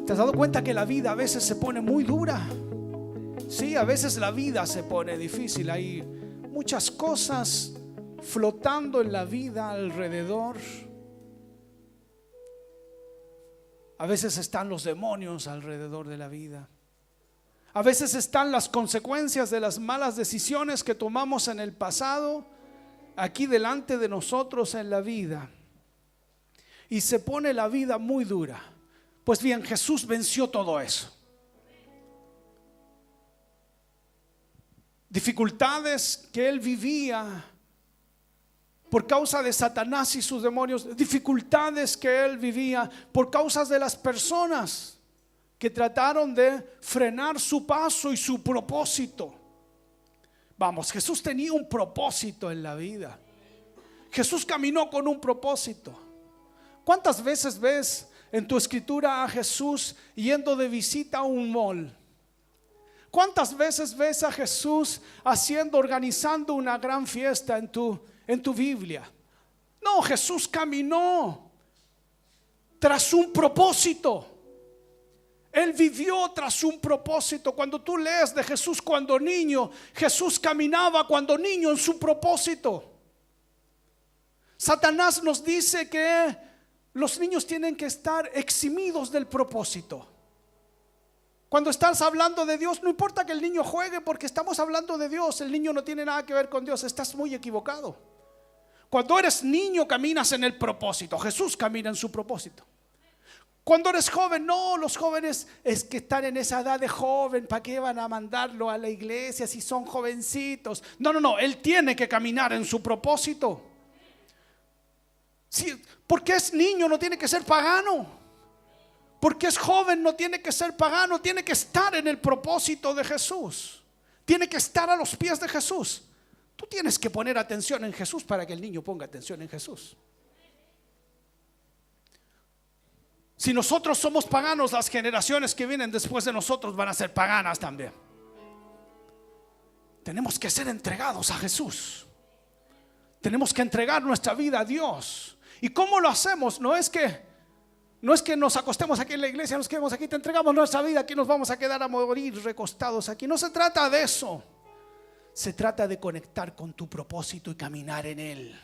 ¿Te has dado cuenta que la vida a veces se pone muy dura? Sí, a veces la vida se pone difícil. Hay muchas cosas flotando en la vida alrededor. A veces están los demonios alrededor de la vida. A veces están las consecuencias de las malas decisiones que tomamos en el pasado, aquí delante de nosotros en la vida. Y se pone la vida muy dura. Pues bien, Jesús venció todo eso. Dificultades que él vivía por causa de Satanás y sus demonios, dificultades que él vivía por causa de las personas que trataron de frenar su paso y su propósito. Vamos, Jesús tenía un propósito en la vida. Jesús caminó con un propósito. ¿Cuántas veces ves en tu escritura a Jesús yendo de visita a un mall? ¿Cuántas veces ves a Jesús organizando una gran fiesta en tu Biblia? No, Jesús caminó tras un propósito. Él vivió tras un propósito. Cuando tú lees de Jesús cuando niño, Jesús caminaba cuando niño en su propósito. Satanás nos dice que los niños tienen que estar eximidos del propósito. Cuando estás hablando de Dios, no importa que el niño juegue, porque estamos hablando de Dios. El niño no tiene nada que ver con Dios. Estás muy equivocado. Cuando eres niño caminas en el propósito. Jesús camina en su propósito. Cuando eres joven, no, los jóvenes es que están en esa edad de joven. ¿Para qué van a mandarlo a la iglesia si son jovencitos? No, él tiene que caminar en su propósito. Sí, porque es niño no tiene que ser pagano. Porque es joven no tiene que ser pagano. Tiene que estar en el propósito de Jesús. Tiene que estar a los pies de Jesús. Tú tienes que poner atención en Jesús para que el niño ponga atención en Jesús. Si nosotros somos paganos, las generaciones que vienen después de nosotros van a ser paganas también. Tenemos que ser entregados a Jesús. Tenemos que entregar nuestra vida a Dios. ¿Y cómo lo hacemos? No es que nos acostemos aquí en la iglesia, nos quedemos aquí, te entregamos nuestra vida, aquí nos vamos a quedar a morir recostados aquí. No se trata de eso. Se trata de conectar con tu propósito y caminar en él.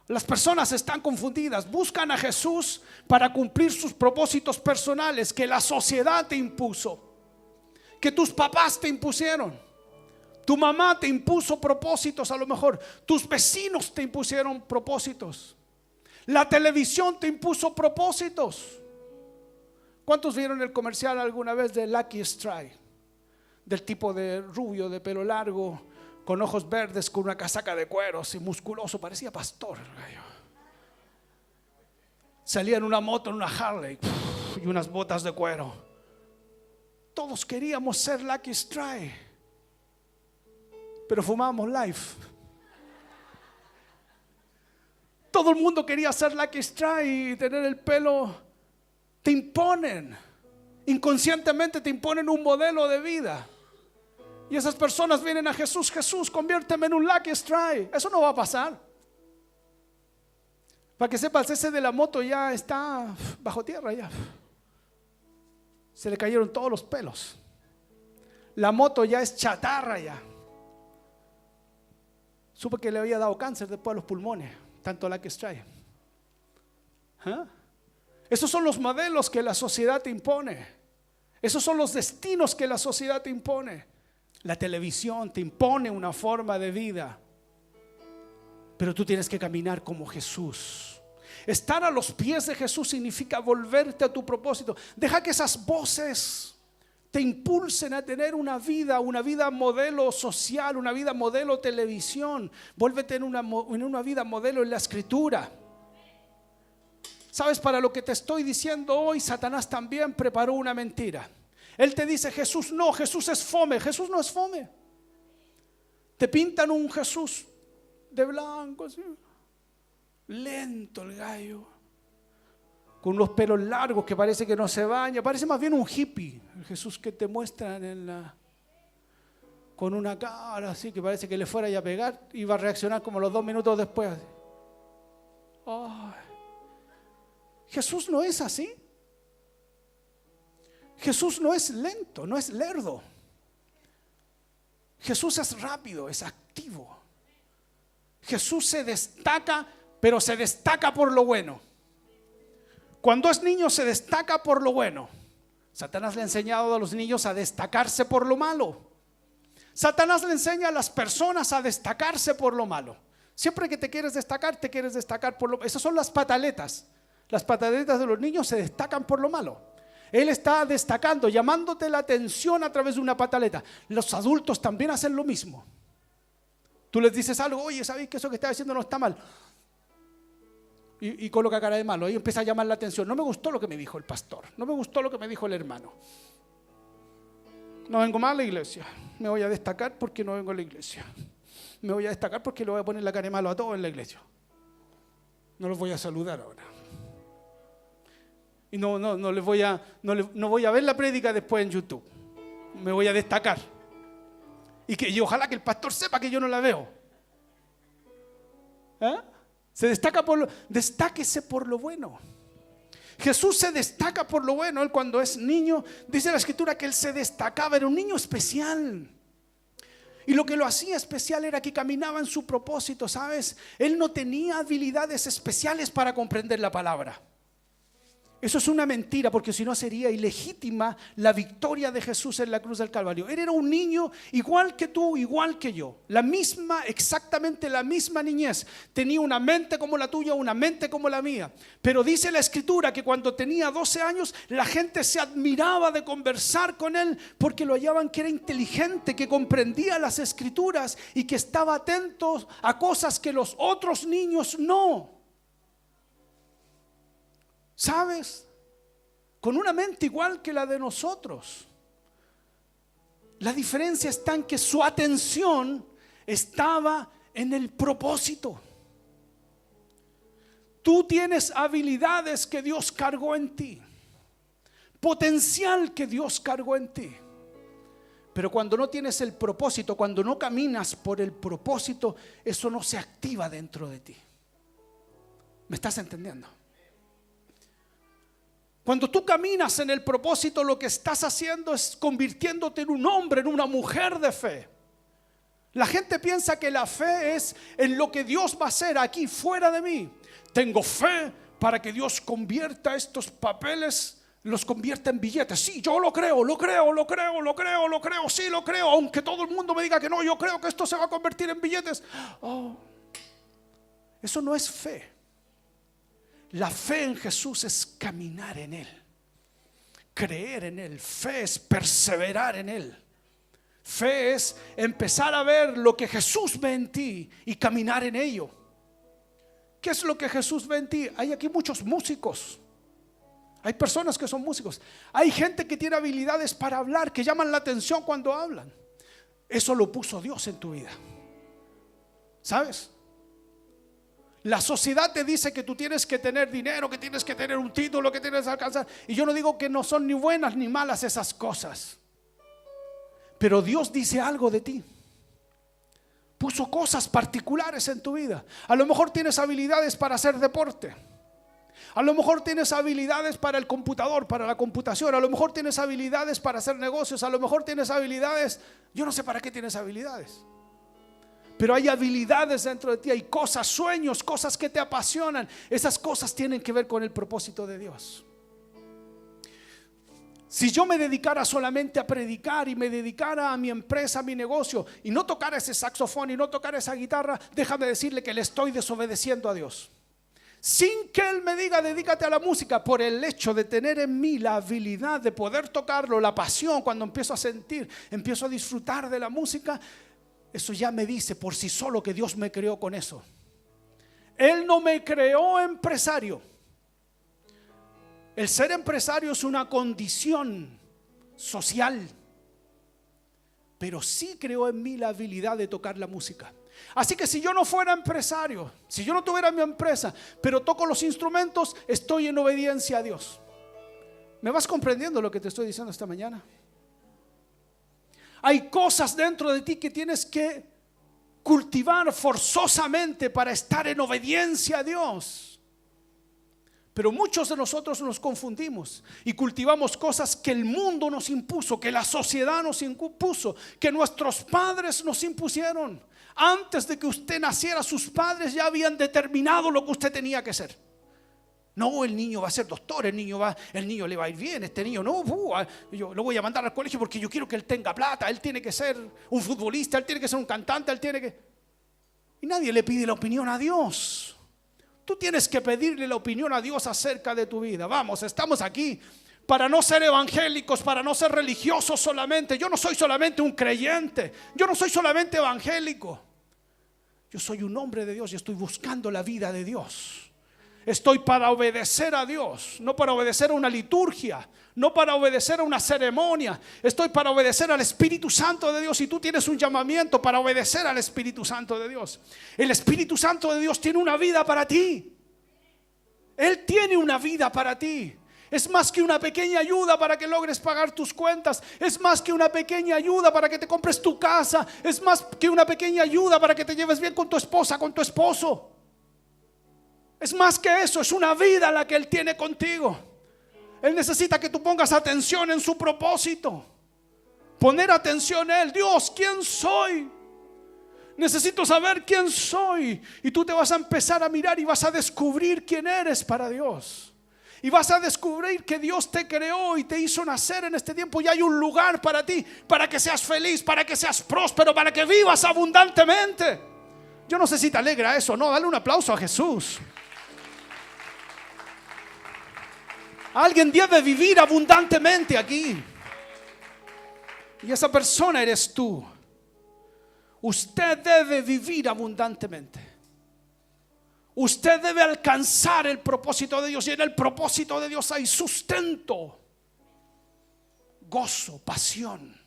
Las personas están confundidas, buscan a Jesús para cumplir sus propósitos personales que la sociedad te impuso, que tus papás te impusieron, tu mamá te impuso propósitos, a lo mejor tus vecinos te impusieron propósitos, la televisión te impuso propósitos. ¿Cuántos vieron el comercial alguna vez de Lucky Strike? Del tipo de rubio de pelo largo, con ojos verdes, con una casaca de cuero, así musculoso, parecía pastor. Salía en una moto, en una Harley y unas botas de cuero. Todos queríamos ser Lucky Strike, pero fumábamos Life. Todo el mundo quería ser Lucky Strike y tener el pelo. Te imponen, inconscientemente te imponen un modelo de vida. Y esas personas vienen a Jesús: Jesús, conviérteme en un Lucky Strike. Eso no va a pasar. Para que sepas, ese de la moto ya está bajo tierra ya. Se le cayeron todos los pelos. La moto ya es chatarra ya. Supe que le había dado cáncer después a los pulmones, tanto Lucky Strike. Esos son los modelos que la sociedad te impone. Esos son los destinos que la sociedad te impone. La televisión te impone una forma de vida, pero tú tienes que caminar como Jesús. Estar a los pies de Jesús significa volverte a tu propósito. Deja que esas voces te impulsen a tener una vida modelo social, una vida modelo televisión. Vuélvete en una vida modelo en la Escritura. ¿Sabes? Para lo que te estoy diciendo hoy, Satanás también preparó una mentira. Él te dice: Jesús no, Jesús es fome. Jesús no es fome. Te pintan un Jesús de blanco, así, lento el gallo, con unos pelos largos que parece que no se baña. Parece más bien un hippie, el Jesús que te muestran con una cara así que parece que le fuera a pegar y va a reaccionar como los 2 minutos después. Ay. Jesús no es así. Jesús no es lento, no es lerdo. Jesús es rápido, es activo. Jesús se destaca, pero se destaca por lo bueno. Cuando es niño se destaca por lo bueno. Satanás le ha enseñado a los niños a destacarse por lo malo. Satanás le enseña a las personas a destacarse por lo malo. Siempre que te quieres destacar por lo malo. Esas son las pataletas. Las pataletas de los niños se destacan por lo malo. Él está destacando, llamándote la atención a través de una pataleta. Los adultos también hacen lo mismo. Tú les dices algo, oye, ¿sabes que eso que estás diciendo no está mal? Y coloca cara de malo. Ahí empieza a llamar la atención. No me gustó lo que me dijo el pastor. No me gustó lo que me dijo el hermano. No vengo más a la iglesia. Me voy a destacar porque no vengo a la iglesia. Me voy a destacar porque le voy a poner la cara de malo a todos en la iglesia. No los voy a saludar ahora. Y no voy a ver la prédica después en YouTube. Me voy a destacar. Y ojalá que el pastor sepa que yo no la veo. Se destaca destáquese por lo bueno. Jesús se destaca por lo bueno. Él cuando es niño, dice la escritura que él se destacaba, era un niño especial. Y lo que lo hacía especial era que caminaba en su propósito, ¿sabes? Él no tenía habilidades especiales para comprender la palabra. Eso es una mentira, porque si no sería ilegítima la victoria de Jesús en la cruz del Calvario. Él era un niño igual que tú, igual que yo. Exactamente la misma niñez. Tenía una mente como la tuya, una mente como la mía. Pero dice la escritura que cuando tenía 12 años, la gente se admiraba de conversar con él porque lo hallaban que era inteligente, que comprendía las escrituras y que estaba atento a cosas que los otros niños no. ¿Sabes? Con una mente igual que la de nosotros. La diferencia está en que su atención estaba en el propósito. Tú tienes habilidades que Dios cargó en ti, potencial que Dios cargó en ti. Pero cuando no tienes el propósito, cuando no caminas por el propósito, eso no se activa dentro de ti. ¿Me estás entendiendo? Cuando tú caminas en el propósito, lo que estás haciendo es convirtiéndote en un hombre, en una mujer de fe. La gente piensa que la fe es en lo que Dios va a hacer aquí fuera de mí. Tengo fe para que Dios convierta estos papeles, los convierta en billetes. Sí, yo lo creo, sí lo creo. Aunque todo el mundo me diga que no, yo creo que esto se va a convertir en billetes. Eso no es fe. La fe en Jesús es caminar en Él, creer en Él. Fe es perseverar en Él. Fe es empezar a ver lo que Jesús ve en ti y caminar en ello. ¿Qué es lo que Jesús ve en ti? Hay aquí muchos músicos. Hay personas que son músicos. Hay gente que tiene habilidades para hablar, que llaman la atención cuando hablan. Eso lo puso Dios en tu vida. ¿Sabes? La sociedad te dice que tú tienes que tener dinero, que tienes que tener un título, que tienes que alcanzar. Y yo no digo que no son ni buenas ni malas esas cosas. Pero Dios dice algo de ti. Puso cosas particulares en tu vida. A lo mejor tienes habilidades para hacer deporte. A lo mejor tienes habilidades para el computador, para la computación. A lo mejor tienes habilidades para hacer negocios. A lo mejor tienes habilidades. Yo no sé para qué tienes habilidades. Pero hay habilidades dentro de ti, hay cosas, sueños, cosas que te apasionan. Esas cosas tienen que ver con el propósito de Dios. Si yo me dedicara solamente a predicar y me dedicara a mi empresa, a mi negocio, y no tocara ese saxofón y no tocara esa guitarra, déjame decirle que le estoy desobedeciendo a Dios. Sin que Él me diga dedícate a la música, por el hecho de tener en mí la habilidad de poder tocarlo, la pasión, cuando empiezo a sentir, empiezo a disfrutar de la música, eso ya me dice por sí solo que Dios me creó con eso. Él no me creó empresario. El ser empresario es una condición social, pero sí creó en mí la habilidad de tocar la música. Así que si yo no fuera empresario, si yo no tuviera mi empresa, pero toco los instrumentos, estoy en obediencia a Dios. ¿Me vas comprendiendo lo que te estoy diciendo esta mañana? Hay cosas dentro de ti que tienes que cultivar forzosamente para estar en obediencia a Dios. Pero muchos de nosotros nos confundimos y cultivamos cosas que el mundo nos impuso, que la sociedad nos impuso, que nuestros padres nos impusieron. Antes de que usted naciera, sus padres ya habían determinado lo que usted tenía que ser. No, el niño va a ser doctor, el niño le va a ir bien, este niño no, yo lo voy a mandar al colegio porque yo quiero que él tenga plata, él tiene que ser un futbolista, él tiene que ser un cantante, él tiene que... Y nadie le pide la opinión a Dios. Tú tienes que pedirle la opinión a Dios acerca de tu vida. Vamos, estamos aquí para no ser evangélicos, para no ser religiosos solamente. Yo no soy solamente un creyente, yo no soy solamente evangélico. Yo soy un hombre de Dios y estoy buscando la vida de Dios. Estoy para obedecer a Dios, no para obedecer a una liturgia, no para obedecer a una ceremonia. Estoy para obedecer al Espíritu Santo de Dios. Y tú tienes un llamamiento para obedecer al Espíritu Santo de Dios. El Espíritu Santo de Dios tiene una vida para ti. Él tiene una vida para ti. Es más que una pequeña ayuda para que logres pagar tus cuentas. Es más que una pequeña ayuda para que te compres tu casa. Es más que una pequeña ayuda para que te lleves bien con tu esposa, con tu esposo. Es más que eso, es una vida la que Él tiene contigo. Él necesita que tú pongas atención en su propósito. Poner atención a Él. Dios, ¿quién soy? Necesito saber quién soy. Y tú te vas a empezar a mirar y vas a descubrir quién eres para Dios. Y vas a descubrir que Dios te creó y te hizo nacer en este tiempo. Y hay un lugar para ti, para que seas feliz, para que seas próspero, para que vivas abundantemente. Yo no sé si te alegra eso, no. Dale un aplauso a Jesús. Alguien debe vivir abundantemente aquí. Y esa persona eres tú. Usted debe vivir abundantemente. Usted debe alcanzar el propósito de Dios. Y en el propósito de Dios hay sustento, gozo, pasión,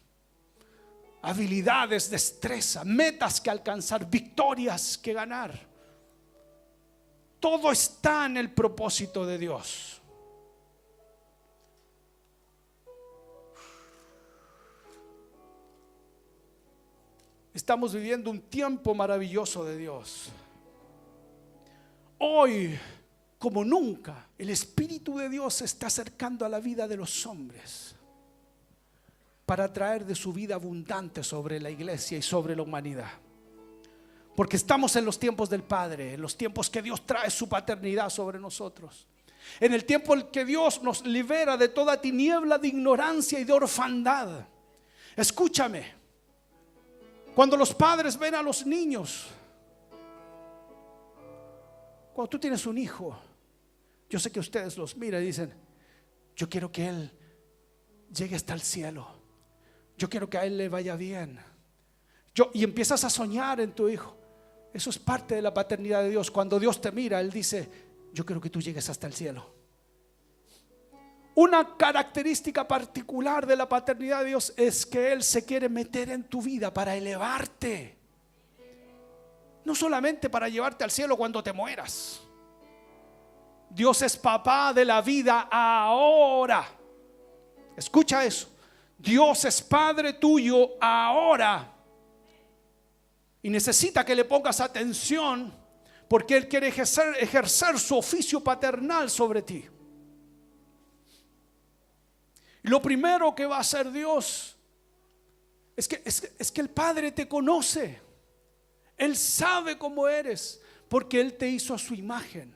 habilidades, destreza, metas que alcanzar, victorias que ganar. Todo está en el propósito de Dios. Estamos viviendo un tiempo maravilloso de Dios. Hoy, como nunca, el Espíritu de Dios se está acercando a la vida de los hombres para traer de su vida abundante sobre la iglesia y sobre la humanidad. Porque estamos en los tiempos del Padre, en los tiempos que Dios trae su paternidad sobre nosotros. En el tiempo en que Dios nos libera de toda tiniebla de ignorancia y de orfandad. Escúchame. Cuando los padres ven a los niños, cuando tú tienes un hijo, yo sé que ustedes los miran y dicen: yo quiero que él llegue hasta el cielo, yo quiero que a él le vaya bien. Y empiezas a soñar en tu hijo. Eso es parte de la paternidad de Dios. Cuando Dios te mira, Él dice: yo quiero que tú llegues hasta el cielo. Una característica particular de la paternidad de Dios es que Él se quiere meter en tu vida para elevarte. No solamente para llevarte al cielo cuando te mueras. Dios es papá de la vida ahora. Escucha eso. Dios es padre tuyo ahora. Y necesita que le pongas atención, porque Él quiere ejercer su oficio paternal sobre ti. Lo primero que va a hacer Dios es que el Padre te conoce. Él sabe cómo eres, porque Él te hizo a su imagen.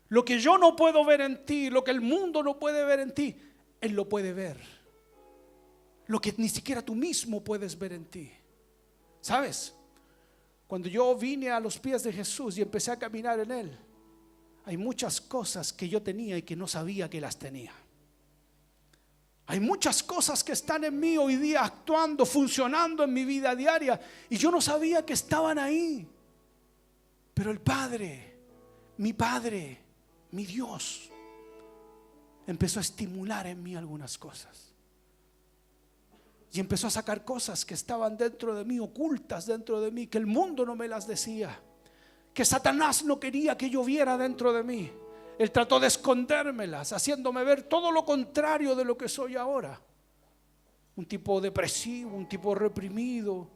Lo que yo no puedo ver en ti, lo que el mundo no puede ver en ti, Él lo puede ver. Lo que ni siquiera tú mismo puedes ver en ti. ¿Sabes? Cuando yo vine a los pies de Jesús y empecé a caminar en Él, hay muchas cosas que yo tenía y que no sabía que las tenía. Hay muchas cosas que están en mí hoy día actuando, funcionando en mi vida diaria, y yo no sabía que estaban ahí. Pero el Padre, mi Dios, empezó a estimular en mí algunas cosas. Y empezó a sacar cosas que estaban dentro de mí, ocultas dentro de mí, que el mundo no me las decía, que Satanás no quería que yo viera dentro de mí. Él trató de escondérmelas, haciéndome ver todo lo contrario de lo que soy ahora. Un tipo depresivo, un tipo reprimido,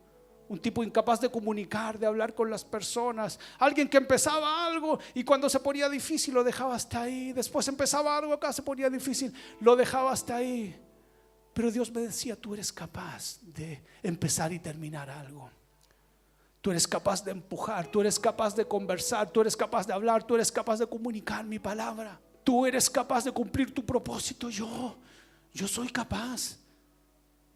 un tipo incapaz de comunicar, de hablar con las personas, alguien que empezaba algo y cuando se ponía difícil lo dejaba hasta ahí, después empezaba algo acá, se ponía difícil, lo dejaba hasta ahí. Pero Dios me decía, tú eres capaz de empezar y terminar algo. Tú eres capaz de empujar, tú eres capaz de conversar, tú eres capaz de hablar, tú eres capaz de comunicar mi palabra. Tú eres capaz de cumplir tu propósito. Yo soy capaz.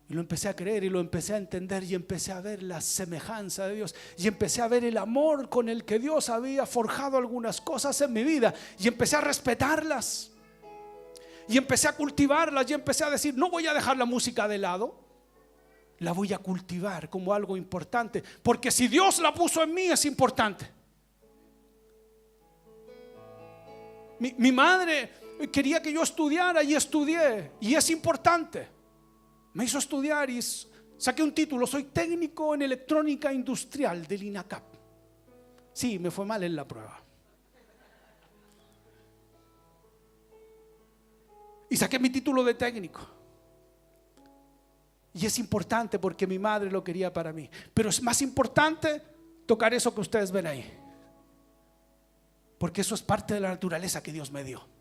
Y lo empecé a creer y lo empecé a entender y empecé a ver la semejanza de Dios y empecé a ver el amor con el que Dios había forjado algunas cosas en mi vida y empecé a respetarlas y empecé a cultivarlas y empecé a decir, no voy a dejar la música de lado, la voy a cultivar como algo importante, porque si Dios la puso en mí es importante. Mi madre quería que yo estudiara y estudié, y es importante. Me hizo estudiar y saqué un título, soy técnico en electrónica industrial del INACAP. Sí, me fue mal en la prueba. Y saqué mi título de técnico. Y es importante porque mi madre lo quería para mí. Pero es más importante tocar eso que ustedes ven ahí, porque eso es parte de la naturaleza que Dios me dio.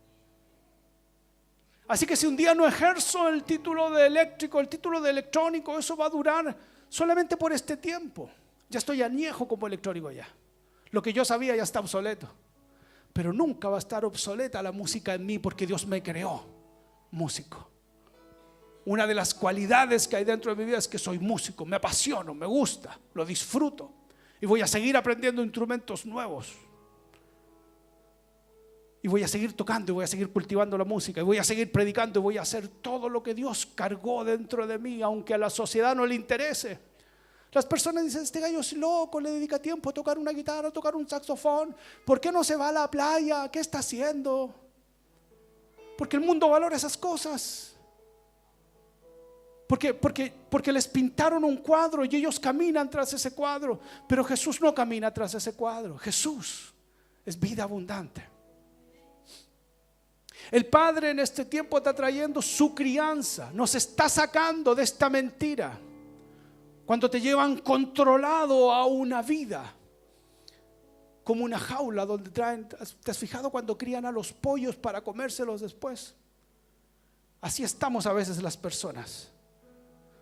Así que si un día no ejerzo el título de eléctrico, el título de electrónico, eso va a durar solamente por este tiempo. Ya estoy añejo como electrónico ya. Lo que yo sabía ya está obsoleto. Pero nunca va a estar obsoleta la música en mí, porque Dios me creó músico. Una de las cualidades que hay dentro de mi vida es que soy músico. Me apasiono, me gusta, lo disfruto. Y voy a seguir aprendiendo instrumentos nuevos. Y voy a seguir tocando y voy a seguir cultivando la música y voy a seguir predicando y voy a hacer todo lo que Dios cargó dentro de mí, aunque a la sociedad no le interese. Las personas dicen, este gallo es loco, le dedica tiempo a tocar una guitarra, a tocar un saxofón. ¿Por qué no se va a la playa? ¿Qué está haciendo? Porque el mundo valora esas cosas. Porque les pintaron un cuadro y ellos caminan tras ese cuadro. Pero Jesús no camina tras ese cuadro. Jesús es vida abundante. El Padre en este tiempo está trayendo su crianza, nos está sacando de esta mentira. Cuando te llevan controlado a una vida, como una jaula donde traen, ¿te has fijado cuando crían a los pollos para comérselos después? Así estamos a veces las personas.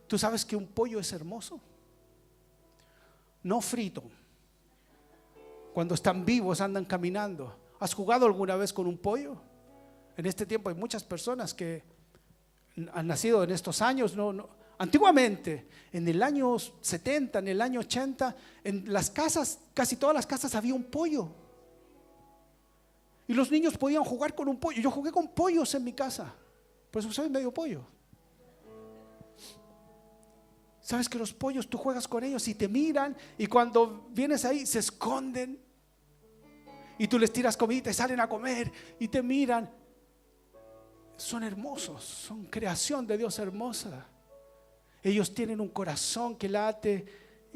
¿Tú sabes que un pollo es hermoso? No frito. Cuando están vivos andan caminando. ¿Has jugado alguna vez con un pollo? En este tiempo hay muchas personas que han nacido en estos años. Antiguamente, en el año 70, en el año 80, en las casas, casi todas las casas había un pollo. Y los niños podían jugar con un pollo. Yo jugué con pollos en mi casa, por eso soy medio pollo. Sabes que los pollos, tú juegas con ellos y te miran, y cuando vienes ahí se esconden, y tú les tiras comida y salen a comer y te miran. Son hermosos, son creación de Dios hermosa. Ellos tienen un corazón que late,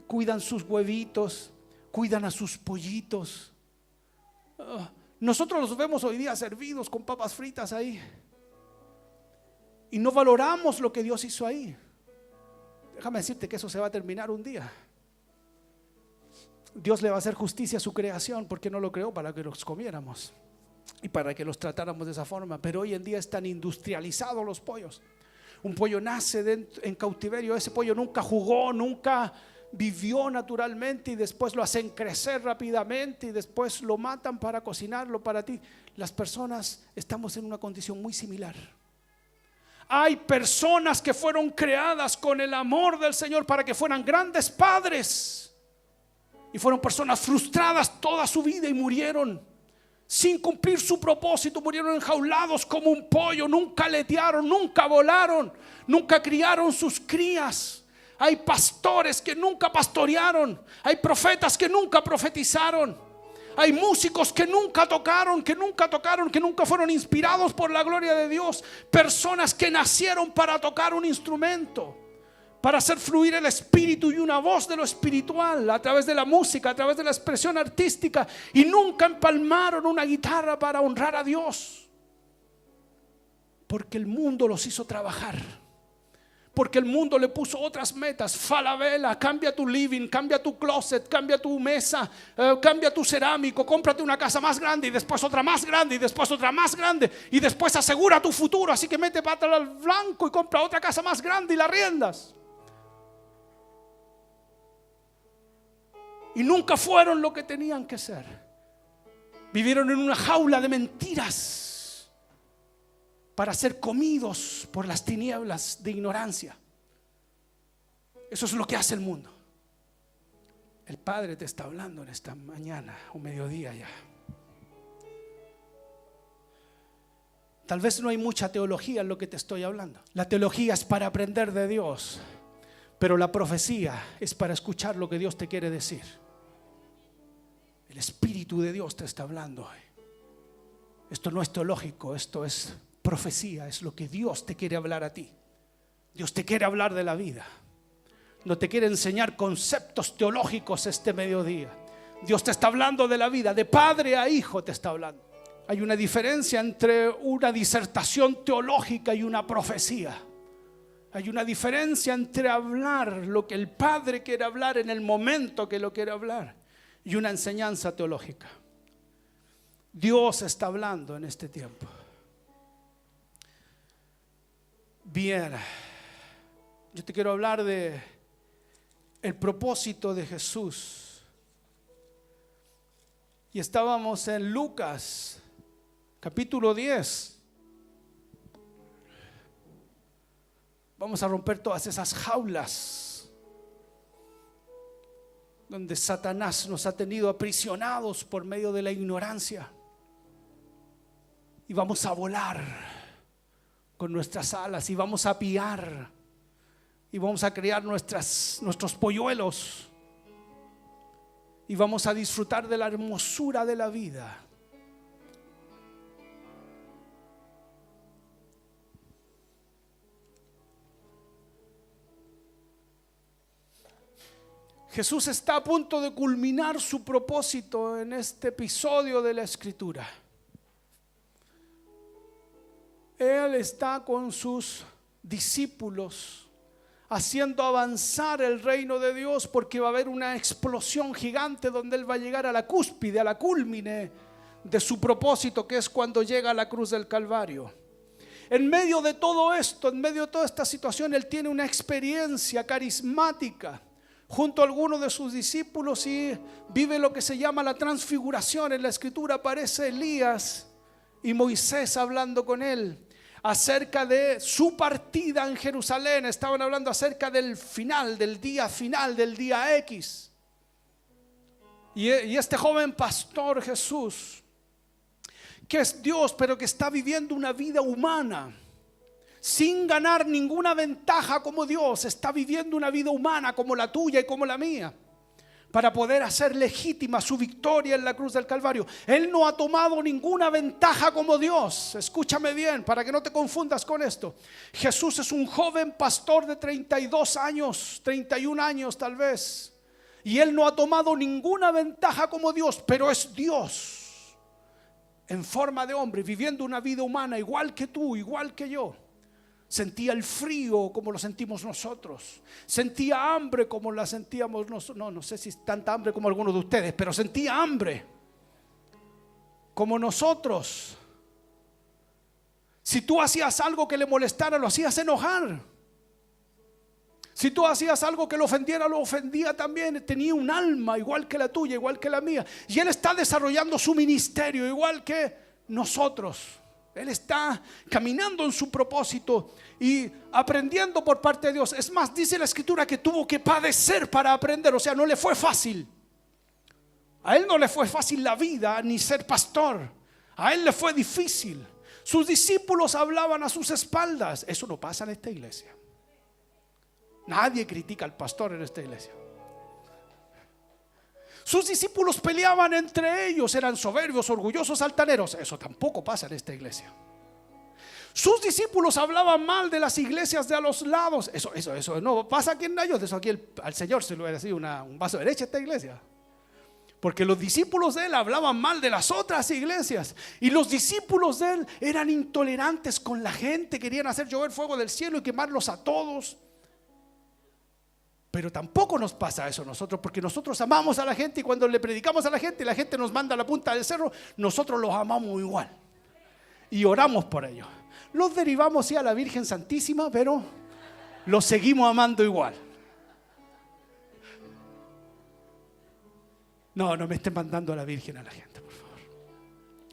cuidan sus huevitos, cuidan a sus pollitos. Nosotros los vemos hoy día servidos con papas fritas ahí y no valoramos lo que Dios hizo ahí. Déjame decirte que eso se va a terminar un día. Dios le va a hacer justicia a su creación, porque no lo creó para que los comiéramos y para que los tratáramos de esa forma. Pero hoy en día están industrializados los pollos. Un pollo nace en cautiverio. Ese pollo nunca jugó, nunca vivió naturalmente, y después lo hacen crecer rápidamente y después lo matan para cocinarlo para ti. Las personas estamos en una condición muy similar. Hay personas que fueron creadas con el amor del Señor para que fueran grandes padres, y fueron personas frustradas toda su vida y murieron sin cumplir su propósito. Murieron enjaulados como un pollo. Nunca aletearon, nunca volaron, nunca criaron sus crías. Hay pastores que nunca pastorearon. Hay profetas que nunca profetizaron. Hay músicos que nunca tocaron, que nunca fueron inspirados por la gloria de Dios. Personas que nacieron para tocar un instrumento, para hacer fluir el espíritu y una voz de lo espiritual a través de la música, a través de la expresión artística, y nunca empalmaron una guitarra para honrar a Dios, porque el mundo los hizo trabajar, porque el mundo le puso otras metas. Falabella, cambia tu living, cambia tu closet, cambia tu mesa, cambia tu cerámico, cómprate una casa más grande y después otra más grande y después otra más grande y después asegura tu futuro, así que mete pata al blanco y compra otra casa más grande y la arriendas. Y nunca fueron lo que tenían que ser. Vivieron en una jaula de mentiras para ser comidos por las tinieblas de ignorancia. Eso es lo que hace el mundo. El Padre te está hablando en esta mañana o mediodía ya. Tal vez no hay mucha teología en lo que te estoy hablando. La teología es para aprender de Dios, pero la profecía es para escuchar lo que Dios te quiere decir. El Espíritu de Dios te está hablando hoy. Esto no es teológico, esto es profecía, es lo que Dios te quiere hablar a ti. Dios te quiere hablar de la vida. No te quiere enseñar conceptos teológicos este mediodía. Dios te está hablando de la vida, de padre a hijo te está hablando. Hay una diferencia entre una disertación teológica y una profecía. Hay una diferencia entre hablar lo que el Padre quiere hablar en el momento que lo quiere hablar y una enseñanza teológica. Dios está hablando en este tiempo. Bien, yo te quiero hablar de el propósito de Jesús. Y estábamos en Lucas capítulo 10. Vamos a romper todas esas jaulas donde Satanás nos ha tenido aprisionados por medio de la ignorancia. Y vamos a volar con nuestras alas y vamos a piar y vamos a crear nuestros polluelos y vamos a disfrutar de la hermosura de la vida. Jesús está a punto de culminar su propósito en este episodio de la Escritura. Él está con sus discípulos haciendo avanzar el reino de Dios, porque va a haber una explosión gigante donde Él va a llegar a la cúspide, a la cúlmine de su propósito, que es cuando llega a la cruz del Calvario. En medio de todo esto, en medio de toda esta situación, Él tiene una experiencia carismática junto a algunos de sus discípulos y vive lo que se llama la transfiguración. En la Escritura aparece Elías y Moisés hablando con él acerca de su partida en Jerusalén. Estaban hablando acerca del final, del día X. Y este joven pastor Jesús, que es Dios, pero que está viviendo una vida humana, sin ganar ninguna ventaja como Dios, está viviendo una vida humana como la tuya y como la mía, para poder hacer legítima su victoria en la cruz del Calvario. Él no ha tomado ninguna ventaja como Dios. Escúchame bien para que no te confundas con esto. Jesús es un joven pastor de 32 años, 31 años tal vez, y Él no ha tomado ninguna ventaja como Dios, pero es Dios en forma de hombre, viviendo una vida humana igual que tú, igual que yo. Sentía el frío como lo sentimos nosotros. Sentía hambre como la sentíamos nosotros. No sé si es tanta hambre como algunos de ustedes, pero sentía hambre como nosotros. Si tú hacías algo que le molestara, lo hacías enojar. Si tú hacías algo que lo ofendiera, lo ofendía también. Tenía un alma igual que la tuya, igual que la mía. Y Él está desarrollando su ministerio igual que nosotros. Él está caminando en su propósito y aprendiendo por parte de Dios. Es más, dice la Escritura que tuvo que padecer para aprender. O sea, no le fue fácil. A Él no le fue fácil la vida ni ser pastor. A Él le fue difícil. Sus discípulos hablaban a sus espaldas. Eso no pasa en esta iglesia. Nadie critica al pastor en esta iglesia. Sus discípulos peleaban entre ellos, eran soberbios, orgullosos, altaneros. Eso tampoco pasa en esta iglesia. Sus discípulos hablaban mal de las iglesias de a los lados. Eso no pasa aquí en Nayos. Eso aquí al Señor se le hubiera sido un vaso de leche a esta iglesia. Porque los discípulos de Él hablaban mal de las otras iglesias. Y los discípulos de Él eran intolerantes con la gente. Querían hacer llover fuego del cielo y quemarlos a todos. Pero tampoco nos pasa eso a nosotros, porque nosotros amamos a la gente y cuando le predicamos a la gente nos manda a la punta del cerro, nosotros los amamos igual y oramos por ellos. Los derivamos sí a la Virgen Santísima, pero los seguimos amando igual. No me estén mandando a la Virgen a la gente, por favor.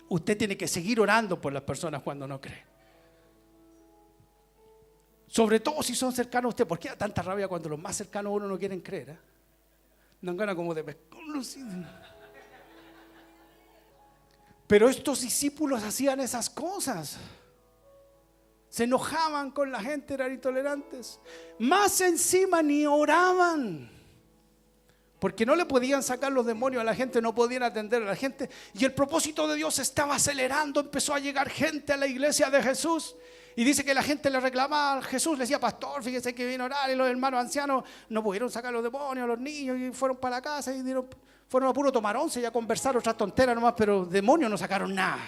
Usted tiene que seguir orando por las personas cuando no cree. Sobre todo si son cercanos a usted. ¿Por qué da tanta rabia cuando los más cercanos a uno no quieren creer? Dan ganas como de pescarlo. Pero estos discípulos hacían esas cosas. Se enojaban con la gente, eran intolerantes. Más encima ni oraban, porque no le podían sacar los demonios a la gente, no podían atender a la gente. Y el propósito de Dios estaba acelerando. Empezó a llegar gente a la iglesia de Jesús. Y dice que la gente le reclamaba a Jesús, le decía: pastor, fíjese que vino a orar y los hermanos ancianos no pudieron sacar los demonios, los niños, y fueron para la casa y fueron a puro tomar once y a conversar otras tonteras nomás, pero demonios no sacaron nada.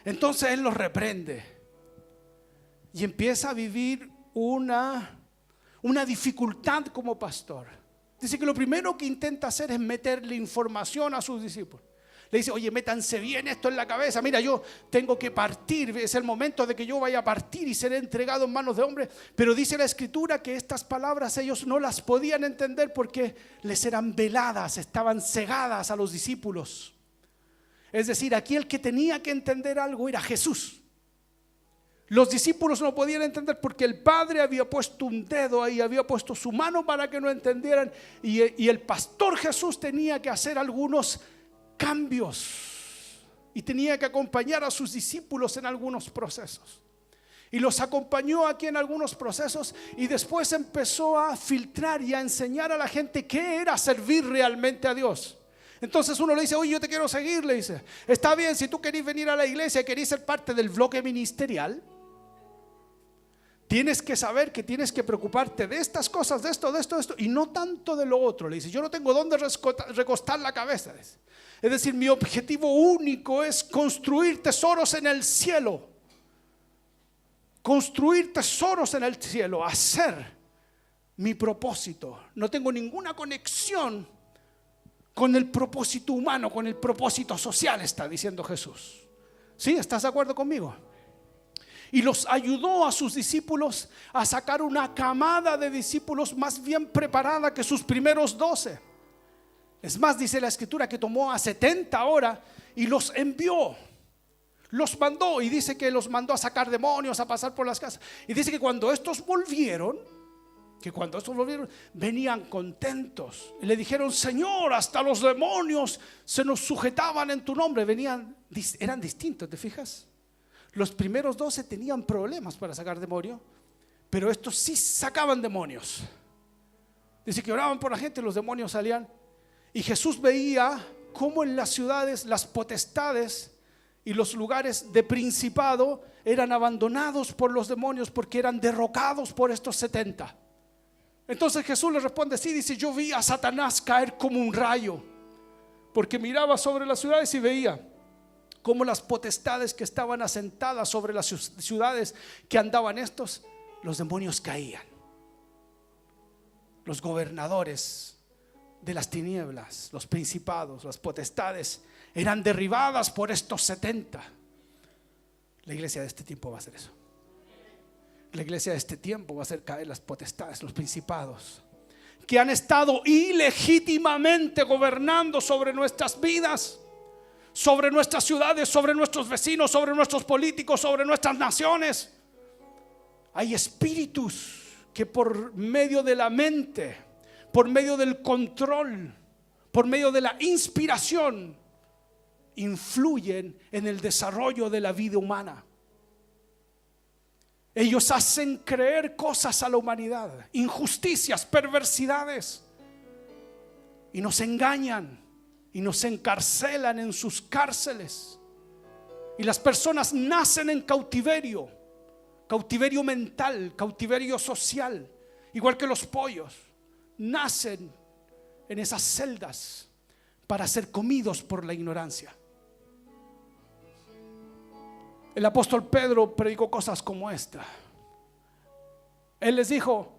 Entonces él los reprende y empieza a vivir una dificultad como pastor. Dice que lo primero que intenta hacer es meterle información a sus discípulos. Le dice: oye, métanse bien esto en la cabeza. Mira, yo tengo que partir. Es el momento de que yo vaya a partir y seré entregado en manos de hombres. Pero dice la Escritura que estas palabras ellos no las podían entender porque les eran veladas, estaban cegadas a los discípulos. Es decir, aquí el que tenía que entender algo era Jesús. Los discípulos no podían entender porque el Padre había puesto un dedo ahí, había puesto su mano para que no entendieran. Y el pastor Jesús tenía que hacer algunos cambios y tenía que acompañar a sus discípulos en algunos procesos, y los acompañó aquí en algunos procesos, y después empezó a filtrar y a enseñar a la gente qué era servir realmente a Dios. Entonces uno le dice: oye, yo te quiero seguir. Le dice: está bien, si tú querés venir a la iglesia, querés ser parte del bloque ministerial, tienes que saber que tienes que preocuparte de estas cosas, de esto, y no tanto de lo otro. Le dice: yo no tengo dónde recostar la cabeza. Es decir, mi objetivo único es construir tesoros en el cielo. Construir tesoros en el cielo, hacer mi propósito. No tengo ninguna conexión con el propósito humano, con el propósito social, está diciendo Jesús. ¿Sí? ¿Estás de acuerdo conmigo? Y los ayudó a sus discípulos a sacar una camada de discípulos más bien preparada que sus primeros 12. Es más, dice la Escritura que tomó a 70 ahora y los envió, los mandó, y dice que los mandó a sacar demonios, a pasar por las casas. Y dice que cuando estos volvieron, venían contentos y le dijeron: Señor, hasta los demonios se nos sujetaban en tu nombre. Eran distintos, ¿te fijas? Los primeros 12 tenían problemas para sacar demonios, pero estos sí sacaban demonios. Dice que oraban por la gente y los demonios salían. Y Jesús veía cómo en las ciudades las potestades y los lugares de principado eran abandonados por los demonios porque eran derrocados por estos 70. Entonces Jesús le responde así, dice: yo vi a Satanás caer como un rayo, porque miraba sobre las ciudades y veía cómo las potestades que estaban asentadas sobre las ciudades que andaban los demonios caían. Los gobernadores de las tinieblas, los principados, las potestades eran derribadas por estos 70. La iglesia de este tiempo va a hacer eso. La iglesia de este tiempo va a hacer caer las potestades, los principados que han estado ilegítimamente gobernando sobre nuestras vidas, sobre nuestras ciudades, sobre nuestros vecinos, sobre nuestros políticos, sobre nuestras naciones. Hay espíritus que por medio de la mente, por medio del control, por medio de la inspiración, influyen en el desarrollo de la vida humana. Ellos hacen creer cosas a la humanidad, injusticias, perversidades, y nos engañan y nos encarcelan en sus cárceles. Y las personas nacen en cautiverio, cautiverio mental, cautiverio social, igual que los pollos. Nacen en esas celdas para ser comidos por la ignorancia. El apóstol Pedro predicó cosas como esta. Él les dijo: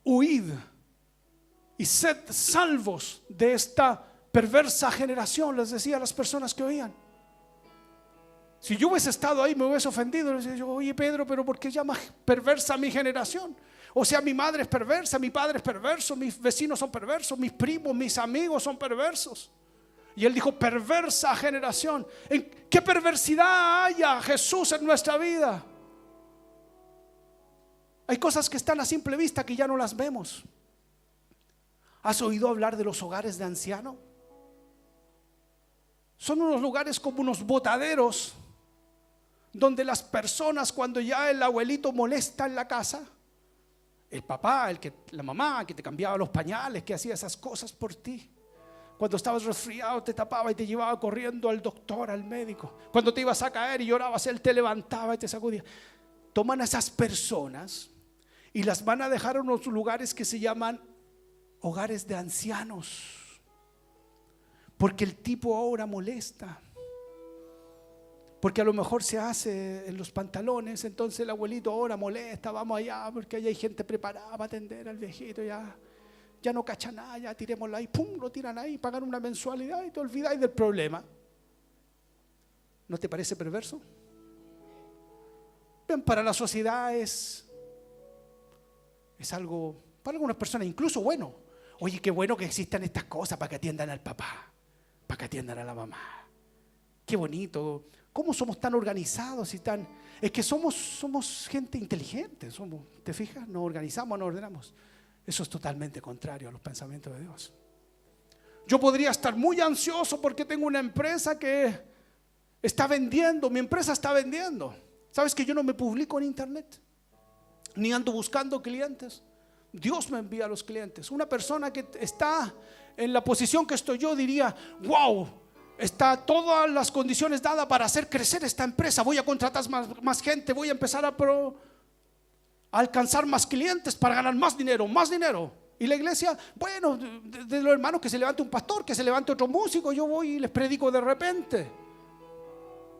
huid y sed salvos de esta perversa generación, les decía a las personas que oían. Si yo hubiese estado ahí, me hubiese ofendido. Les decía yo, oye Pedro, pero ¿por qué llamas perversa mi generación? O sea, mi madre es perversa, mi padre es perverso, mis vecinos son perversos, mis primos, mis amigos son perversos. Y él dijo, perversa generación. ¿En qué perversidad haya Jesús en nuestra vida? Hay cosas que están a simple vista que ya no las vemos. ¿Has oído hablar de los hogares de ancianos? Son unos lugares como unos botaderos, donde las personas, cuando ya el abuelito molesta en la casa, el papá, la mamá que te cambiaba los pañales, que hacía esas cosas por ti, cuando estabas resfriado te tapaba y te llevaba corriendo al doctor, al médico, cuando te ibas a caer y llorabas, él te levantaba y te sacudía. Toman a esas personas y las van a dejar en unos lugares que se llaman hogares de ancianos, porque el tipo ahora molesta, porque a lo mejor se hace en los pantalones. Entonces el abuelito ahora molesta, vamos allá porque allá hay gente preparada para atender al viejito. Ya no cacha nada, ya tirémoslo ahí, pum, lo tiran ahí, pagan una mensualidad y te olvidáis del problema. ¿No te parece perverso? Ven, para la sociedad es algo, para algunas personas incluso bueno. Oye, qué bueno que existan estas cosas para que atiendan al papá, para que atiendan a la mamá. Qué bonito. ¿Cómo somos tan organizados y tan? Es que somos gente inteligente. ¿Te fijas? Nos organizamos, nos ordenamos. Eso es totalmente contrario a los pensamientos de Dios. Yo podría estar muy ansioso porque tengo una empresa que está vendiendo. Mi empresa está vendiendo. ¿Sabes que yo no me publico en internet? Ni ando buscando clientes. Dios me envía a los clientes. Una persona que está en la posición que estoy yo diría, wow, está todas las condiciones dadas para hacer crecer esta empresa. Voy a contratar más gente, voy a empezar a alcanzar más clientes para ganar más dinero, más dinero. Y la iglesia, bueno, de los hermanos, que se levante un pastor, que se levante otro músico, yo voy y les predico de repente.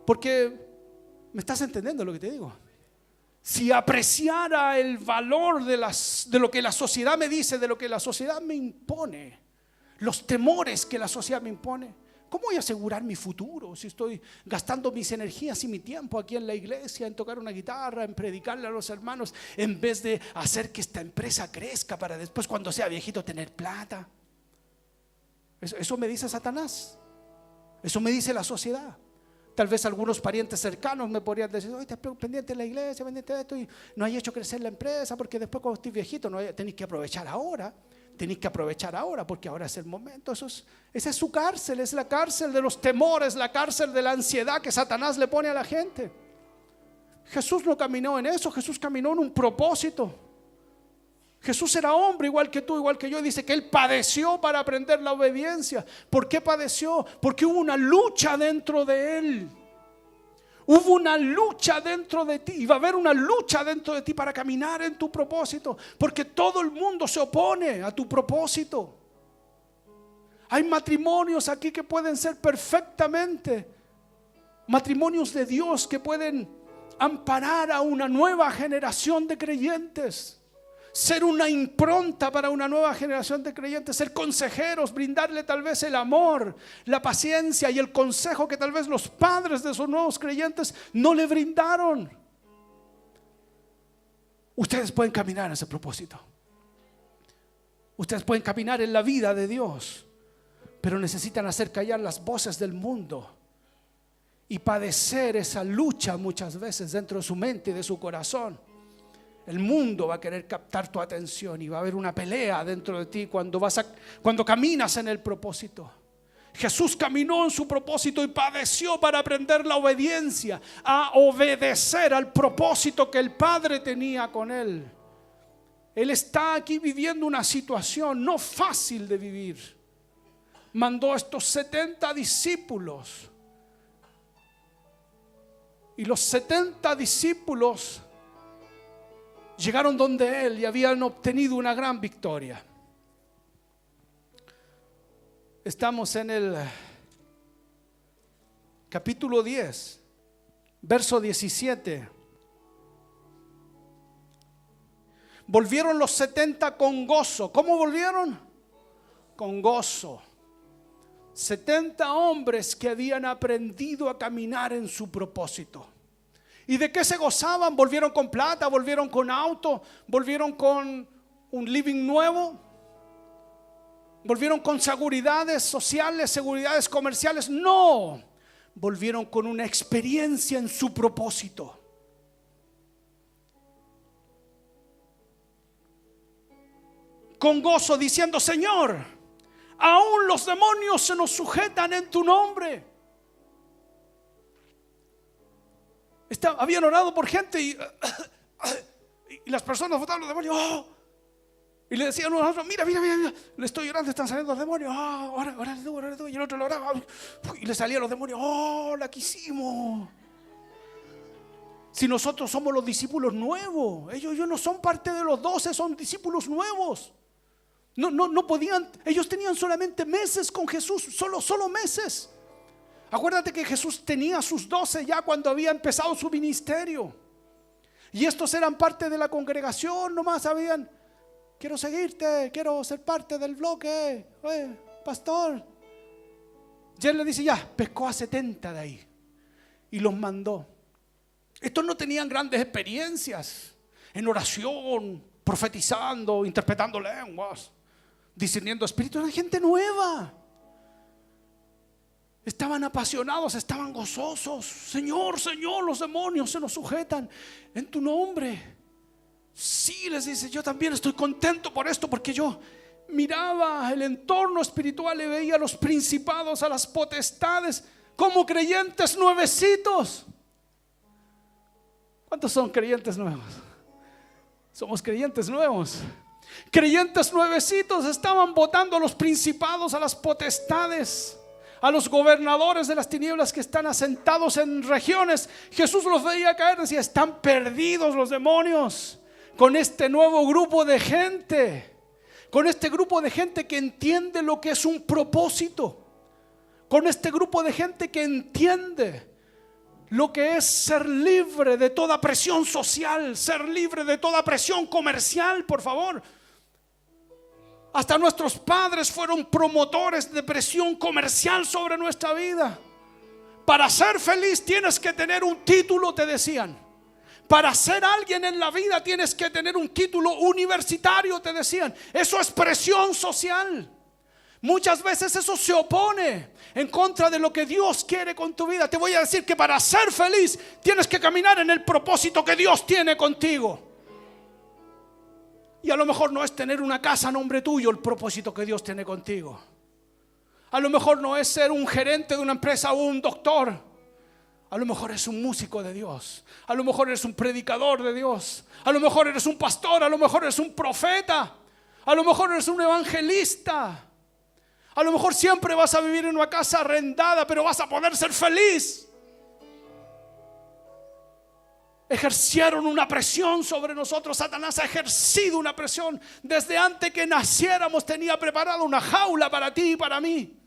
Porque, ¿me estás entendiendo lo que te digo? Si apreciara el valor de lo que la sociedad me dice, de lo que la sociedad me impone, los temores que la sociedad me impone, ¿cómo voy a asegurar mi futuro si estoy gastando mis energías y mi tiempo aquí en la iglesia, en tocar una guitarra, en predicarle a los hermanos, en vez de hacer que esta empresa crezca para después, cuando sea viejito, tener plata? Eso me dice Satanás. Eso me dice la sociedad. Tal vez algunos parientes cercanos me podrían decir, oye, estás pendiente de la iglesia, pendiente de esto, y no hay hecho crecer la empresa, porque después cuando estés viejito tenéis que aprovechar ahora. Tenéis que aprovechar ahora, porque ahora es el momento. Esa es su cárcel, es la cárcel de los temores, la cárcel de la ansiedad que Satanás le pone a la gente. Jesús no caminó en eso, Jesús caminó en un propósito. Jesús era hombre igual que tú, igual que yo. Dice que Él padeció para aprender la obediencia. ¿Por qué padeció? Porque hubo una lucha dentro de Él. Hubo una lucha dentro de ti, y va a haber una lucha dentro de ti para caminar en tu propósito, porque todo el mundo se opone a tu propósito. Hay matrimonios aquí que pueden ser perfectamente matrimonios de Dios, que pueden amparar a una nueva generación de creyentes, ser una impronta para una nueva generación de creyentes, ser consejeros, brindarle tal vez el amor, la paciencia y el consejo que tal vez los padres de esos nuevos creyentes no le brindaron. Ustedes pueden caminar en ese propósito. Ustedes pueden caminar en la vida de Dios, pero necesitan hacer callar las voces del mundo y padecer esa lucha muchas veces dentro de su mente y de su corazón. El mundo va a querer captar tu atención y va a haber una pelea dentro de ti cuando caminas en el propósito. Jesús caminó en su propósito y padeció para aprender la obediencia, a obedecer al propósito que el Padre tenía con Él. Él está aquí viviendo una situación no fácil de vivir. Mandó a estos 70 discípulos, y los 70 discípulos llegaron donde Él y habían obtenido una gran victoria. Estamos en el capítulo 10, verso 17. Volvieron los 70 con gozo. ¿Cómo volvieron? con gozo. 70 hombres que habían aprendido a caminar en su propósito. ¿Y de qué se gozaban? Volvieron con plata, volvieron con auto, volvieron con un living nuevo, volvieron con seguridades sociales, seguridades comerciales. No, volvieron con una experiencia en su propósito. Con gozo, diciendo: Señor, aún los demonios se nos sujetan en tu nombre. Habían orado por gente y las personas votaban los demonios. ¡Oh! Y le decían uno a otro: mira, le estoy orando, están saliendo los demonios. Órale tú. Y el otro lo oraba y le salían los demonios. ¡Oh, la quisimos! Si nosotros somos los discípulos nuevos, ellos no son parte de los 12, son discípulos nuevos. No podían, ellos tenían solamente meses con Jesús, solo meses. Acuérdate que Jesús tenía sus 12 ya cuando había empezado su ministerio. Y estos eran parte de la congregación, nomás sabían: quiero seguirte, quiero ser parte del bloque, pastor. Y él le dice: ya, pescó a 70 de ahí y los mandó. Estos no tenían grandes experiencias en oración, profetizando, interpretando lenguas, discerniendo espíritus. Era gente nueva. Estaban apasionados, estaban gozosos. Señor, los demonios se nos sujetan en tu nombre. Sí, les dice: yo también estoy contento por esto, porque yo miraba el entorno espiritual y veía a los principados, a las potestades, como creyentes nuevecitos. ¿Cuántos son creyentes nuevos? Somos creyentes nuevos. Creyentes nuevecitos estaban votando a los principados, a las potestades, a los gobernadores de las tinieblas que están asentados en regiones. Jesús los veía caer, decía: están perdidos los demonios con este nuevo grupo de gente, con este grupo de gente que entiende lo que es un propósito, con este grupo de gente que entiende lo que es ser libre de toda presión social, ser libre de toda presión comercial. Por favor, hasta nuestros padres fueron promotores de presión comercial sobre nuestra vida. Para ser feliz tienes que tener un título, te decían. Para ser alguien en la vida tienes que tener un título universitario, te decían. Eso es presión social. Muchas veces eso se opone en contra de lo que Dios quiere con tu vida. Te voy a decir que para ser feliz tienes que caminar en el propósito que Dios tiene contigo. Y a lo mejor no es tener una casa a nombre tuyo el propósito que Dios tiene contigo. A lo mejor no es ser un gerente de una empresa o un doctor. A lo mejor es un músico de Dios. A lo mejor eres un predicador de Dios. A lo mejor eres un pastor. A lo mejor eres un profeta. A lo mejor eres un evangelista. A lo mejor siempre vas a vivir en una casa arrendada, pero vas a poder ser feliz. Ejercieron una presión sobre nosotros. Satanás ha ejercido una presión. Desde antes que naciéramos tenía preparada una jaula para ti y para mí.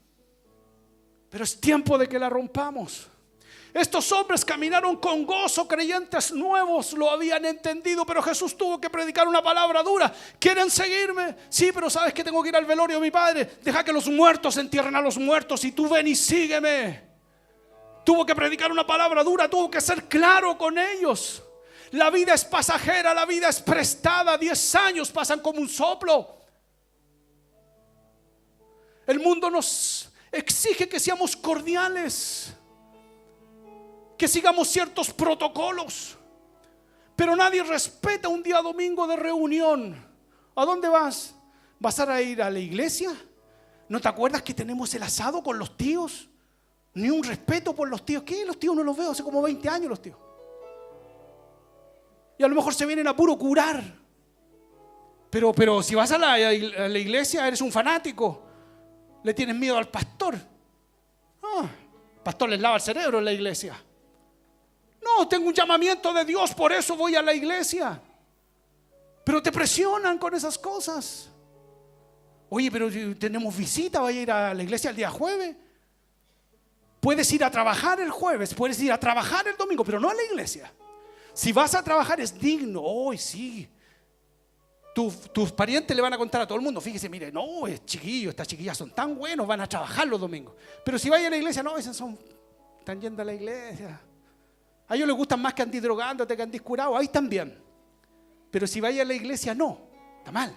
Pero es tiempo de que la rompamos. Estos hombres caminaron con gozo, creyentes nuevos, lo habían entendido, pero Jesús tuvo que predicar una palabra dura. ¿Quieren seguirme? Sí, pero sabes que tengo que ir al velorio de mi padre. Deja que los muertos entierren a los muertos y tú ven y sígueme. Tuvo que predicar una palabra dura, tuvo que ser claro con ellos. La vida es pasajera, la vida es prestada. 10 años pasan como un soplo. El mundo nos exige que seamos cordiales, que sigamos ciertos protocolos, pero nadie respeta un día domingo de reunión. ¿A dónde vas? ¿Vas a ir a la iglesia? ¿No te acuerdas que tenemos el asado con los tíos? Ni un respeto por los tíos. ¿Qué? Los tíos no los veo hace como 20 años los tíos. Y a lo mejor se vienen a puro curar. Pero si vas a la iglesia eres un fanático. Le tienes miedo al pastor. Pastor les lava el cerebro en la iglesia. No, tengo un llamamiento de Dios, por eso voy a la iglesia. Pero te presionan con esas cosas. Oye, pero tenemos visita, vaya a ir a la iglesia el día jueves. Puedes ir a trabajar el jueves, puedes ir a trabajar el domingo, pero no a la iglesia. Si vas a trabajar es digno. Hoy sí. Tus parientes le van a contar a todo el mundo, fíjese, mire, no, es chiquillo, estas chiquillas son tan buenos, van a trabajar los domingos. Pero si vayan a la iglesia, no, esas están yendo a la iglesia. A ellos les gustan más que andís drogándote, que andís curado, ahí también. Pero si vaya a la iglesia, no, está mal.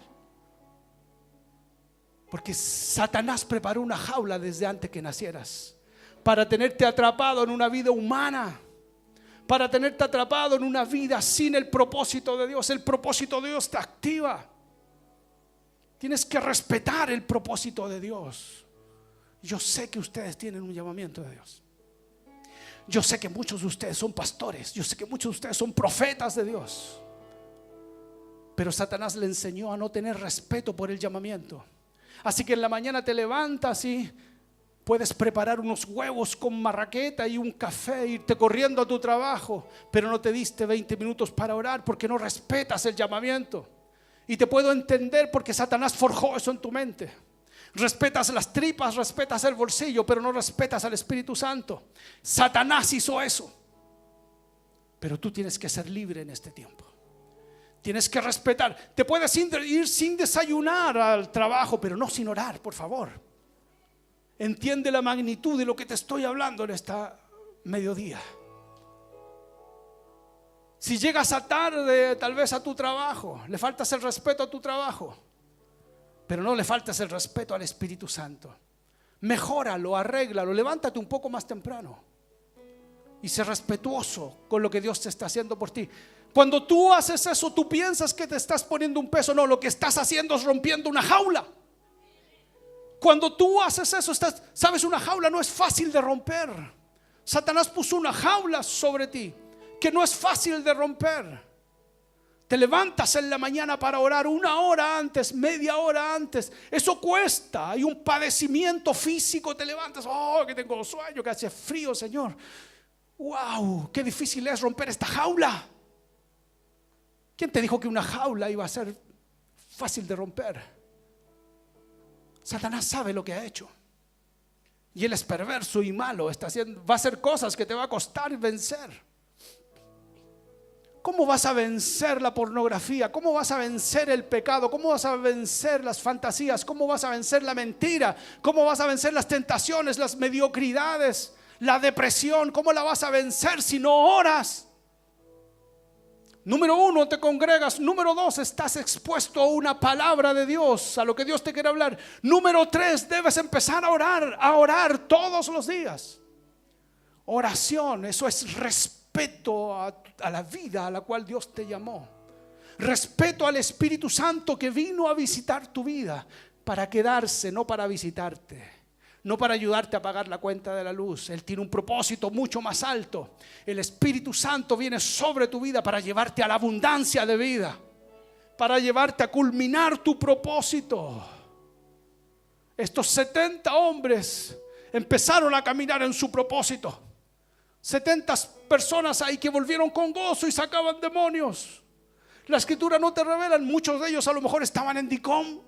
Porque Satanás preparó una jaula desde antes que nacieras, para tenerte atrapado en una vida humana, para tenerte atrapado en una vida sin el propósito de Dios. El propósito de Dios te activa. Tienes que respetar el propósito de Dios. Yo sé que ustedes tienen un llamamiento de Dios. Yo sé que muchos de ustedes son pastores. Yo sé que muchos de ustedes son profetas de Dios. Pero Satanás le enseñó a no tener respeto por el llamamiento. Así que en la mañana te levantas y puedes preparar unos huevos con marraqueta y un café, irte corriendo a tu trabajo, pero no te diste 20 minutos para orar porque no respetas el llamamiento. Y te puedo entender porque Satanás forjó eso en tu mente. Respetas las tripas, respetas el bolsillo, pero no respetas al Espíritu Santo. Satanás hizo eso. Pero tú tienes que ser libre en este tiempo. Tienes que respetar. Te puedes ir sin desayunar al trabajo, pero no sin orar, por favor. Entiende la magnitud de lo que te estoy hablando en esta mediodía. Si llegas a tarde, tal vez a tu trabajo, le faltas el respeto a tu trabajo, pero no le faltas el respeto al Espíritu Santo. Mejóralo, arréglalo, levántate un poco más temprano y sé respetuoso con lo que Dios te está haciendo por ti. Cuando tú haces eso, tú piensas que te estás poniendo un peso. No, lo que estás haciendo es rompiendo una jaula. Cuando tú haces eso, sabes, una jaula no es fácil de romper. Satanás puso una jaula sobre ti que no es fácil de romper. Te levantas en la mañana para orar 1 hora antes, media hora antes. Eso cuesta. Hay un padecimiento físico. Te levantas, oh, que tengo sueño, que hace frío, Señor. Wow, qué difícil es romper esta jaula. ¿Quién te dijo que una jaula iba a ser fácil de romper? Satanás sabe lo que ha hecho. Y él es perverso y malo. Va a hacer cosas que te va a costar vencer. ¿Cómo vas a vencer la pornografía? ¿Cómo vas a vencer el pecado? ¿Cómo vas a vencer las fantasías? ¿Cómo vas a vencer la mentira? ¿Cómo vas a vencer las tentaciones, las mediocridades, la depresión? ¿Cómo la vas a vencer si no oras? Número 1, te congregas. Número 2, estás expuesto a una palabra de Dios, a lo que Dios te quiere hablar. Número 3, debes empezar a orar todos los días. Oración, eso es respeto a la vida a la cual Dios te llamó. Respeto al Espíritu Santo que vino a visitar tu vida para quedarse, no para visitarte. No para ayudarte a pagar la cuenta de la luz. Él tiene un propósito mucho más alto. El Espíritu Santo viene sobre tu vida para llevarte a la abundancia de vida, para llevarte a culminar tu propósito. Estos 70 hombres empezaron a caminar en su propósito. 70 personas ahí que volvieron con gozo y sacaban demonios. La Escritura no te revela, muchos de ellos a lo mejor estaban en Dicom.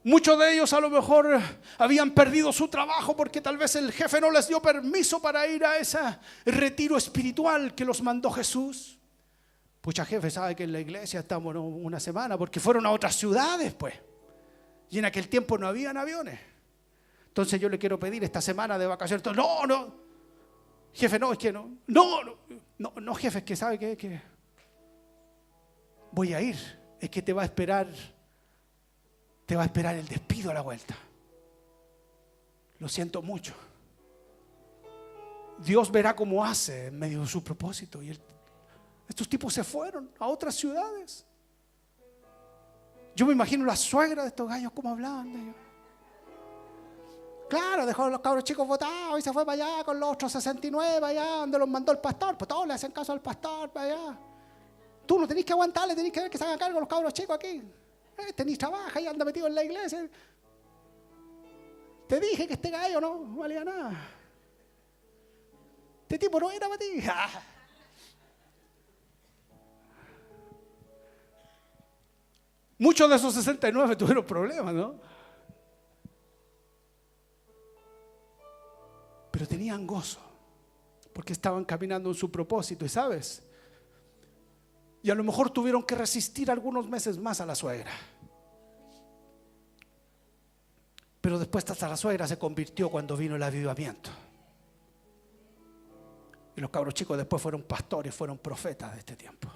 Muchos de ellos a lo mejor habían perdido su trabajo porque tal vez el jefe no les dio permiso para ir a ese retiro espiritual que los mandó Jesús. Pucha, jefe, sabe que en la iglesia estamos una semana porque fueron a otras ciudades, pues. Y en aquel tiempo no habían aviones. Entonces yo le quiero pedir esta semana de vacaciones. No, jefe, no, es que no, jefe, es que sabe que voy a ir. Es que te va a esperar el despido a la vuelta. Lo siento mucho. Dios verá cómo hace en medio de su propósito. Y estos tipos se fueron a otras ciudades. Yo me imagino la suegra de estos gallos cómo hablaban de ellos. Claro, dejó a los cabros chicos botados y se fue para allá con los otros 69 allá donde los mandó el pastor. Pues todos le hacen caso al pastor para allá. Tú no tenés que aguantarle, tenés que ver que se hagan cargo los cabros chicos aquí. Ni trabaja y anda metido en la iglesia. Te dije que este gallo no valía nada. Este tipo no era para ti. Muchos de esos 69 tuvieron problemas, ¿no? Pero tenían gozo porque estaban caminando en su propósito. Y sabes, Y a lo mejor tuvieron que resistir algunos meses más a la suegra. Pero después hasta la suegra se convirtió cuando vino el avivamiento. Y los cabros chicos después fueron pastores, fueron profetas de este tiempo.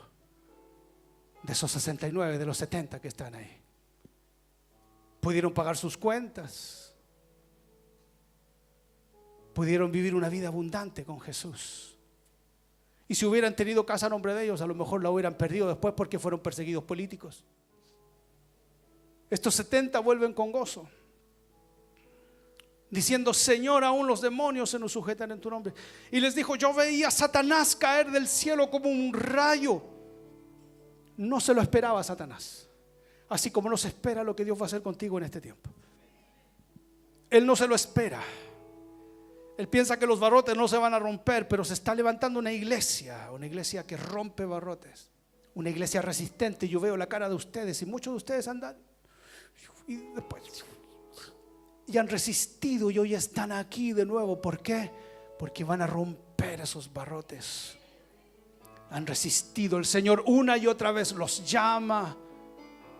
De esos 69, de los 70 que están ahí. Pudieron pagar sus cuentas. Pudieron vivir una vida abundante con Jesús. Y si hubieran tenido casa a nombre de ellos, a lo mejor la hubieran perdido después porque fueron perseguidos políticos. Estos 70 vuelven con gozo, diciendo: Señor, aún los demonios se nos sujetan en tu nombre. Y les dijo: yo veía a Satanás caer del cielo como un rayo. No se lo esperaba a Satanás, así como no se espera lo que Dios va a hacer contigo en este tiempo. Él no se lo espera. Él piensa que los barrotes no se van a romper, pero se está levantando una iglesia que rompe barrotes, una iglesia resistente. Yo veo la cara de ustedes y muchos de ustedes andan y después y han resistido y hoy están aquí de nuevo. ¿Por qué? Porque van a romper esos barrotes. Han resistido. El Señor una y otra vez los llama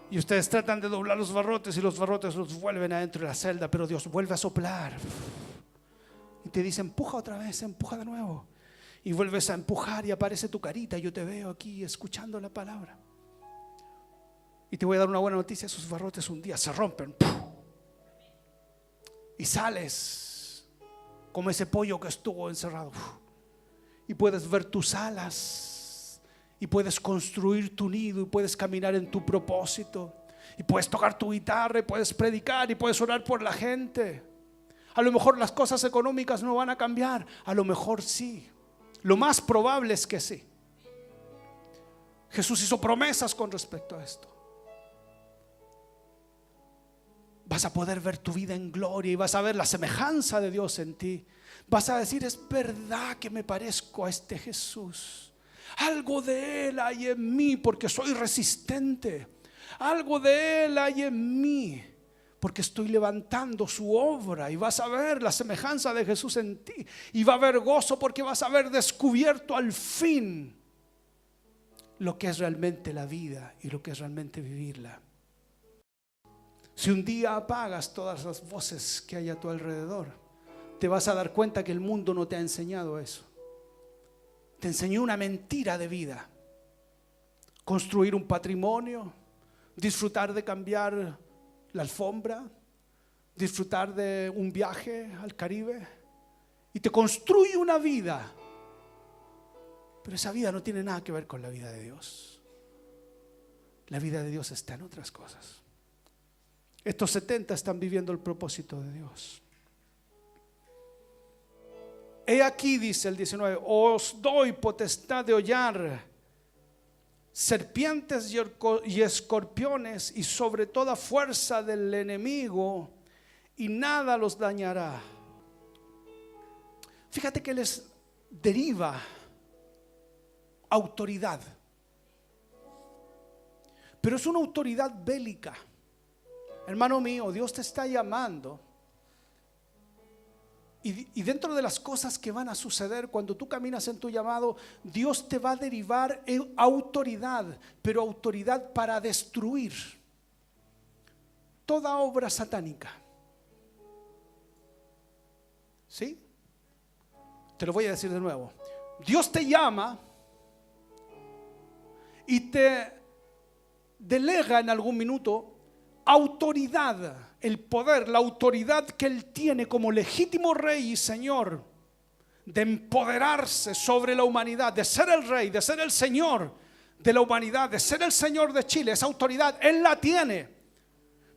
y ustedes tratan de doblar los barrotes y los barrotes los vuelven adentro de la celda, pero Dios vuelve a soplar y te dice: empuja otra vez, empuja de nuevo. Y vuelves a empujar y aparece tu carita. Yo te veo aquí escuchando la palabra. Y te voy a dar una buena noticia: esos barrotes un día se rompen. Y sales como ese pollo que estuvo encerrado. Y puedes ver tus alas. Y puedes construir tu nido. Y puedes caminar en tu propósito. Y puedes tocar tu guitarra. Y puedes predicar. Y puedes orar por la gente. A lo mejor las cosas económicas no van a cambiar. A lo mejor sí. Lo más probable es que sí. Jesús hizo promesas con respecto a esto. Vas a poder ver tu vida en gloria y vas a ver la semejanza de Dios en ti. Vas a decir: es verdad que me parezco a este Jesús. Algo de Él hay en mí porque soy resistente. Algo de Él hay en mí porque estoy levantando su obra. Y vas a ver la semejanza de Jesús en ti. Y va a haber gozo porque vas a haber descubierto al fin lo que es realmente la vida y lo que es realmente vivirla. Si un día apagas todas las voces que hay a tu alrededor, te vas a dar cuenta que el mundo no te ha enseñado eso. Te enseñó una mentira de vida. Construir un patrimonio, disfrutar de cambiar la alfombra, disfrutar de un viaje al Caribe. Y te construye una vida. Pero esa vida no tiene nada que ver con la vida de Dios. La vida de Dios está en otras cosas. Estos 70 están viviendo el propósito de Dios. He aquí, dice el 19, os doy potestad de hollar serpientes y escorpiones y sobre toda fuerza del enemigo, y nada los dañará. Fíjate que les deriva autoridad, pero es una autoridad bélica. Hermano mío, Dios te está llamando. Y dentro de las cosas que van a suceder cuando tú caminas en tu llamado, Dios te va a derivar autoridad, pero autoridad para destruir toda obra satánica. ¿Sí? Te lo voy a decir de nuevo. Dios te llama y te delega en algún minuto autoridad, el poder, la autoridad que Él tiene como legítimo rey y señor, de empoderarse sobre la humanidad, de ser el rey, de ser el señor de la humanidad, de ser el señor de Chile. Esa autoridad Él la tiene,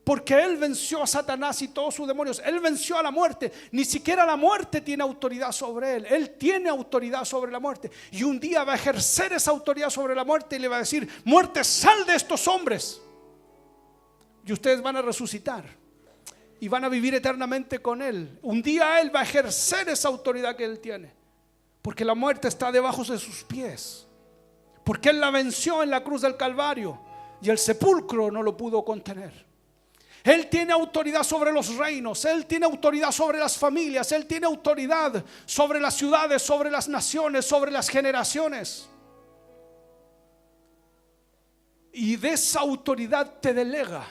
porque Él venció a Satanás y todos sus demonios. Él venció a la muerte. Ni siquiera la muerte tiene autoridad sobre Él. Él tiene autoridad sobre la muerte, y un día va a ejercer esa autoridad sobre la muerte y le va a decir: muerte, sal de estos hombres. Y ustedes van a resucitar y van a vivir eternamente con Él. Un día Él va a ejercer esa autoridad que Él tiene, porque la muerte está debajo de sus pies, porque Él la venció en la cruz del Calvario y el sepulcro no lo pudo contener. Él tiene autoridad sobre los reinos. Él tiene autoridad sobre las familias. Él tiene autoridad sobre las ciudades, sobre las naciones, sobre las generaciones. y de esa autoridad te delega.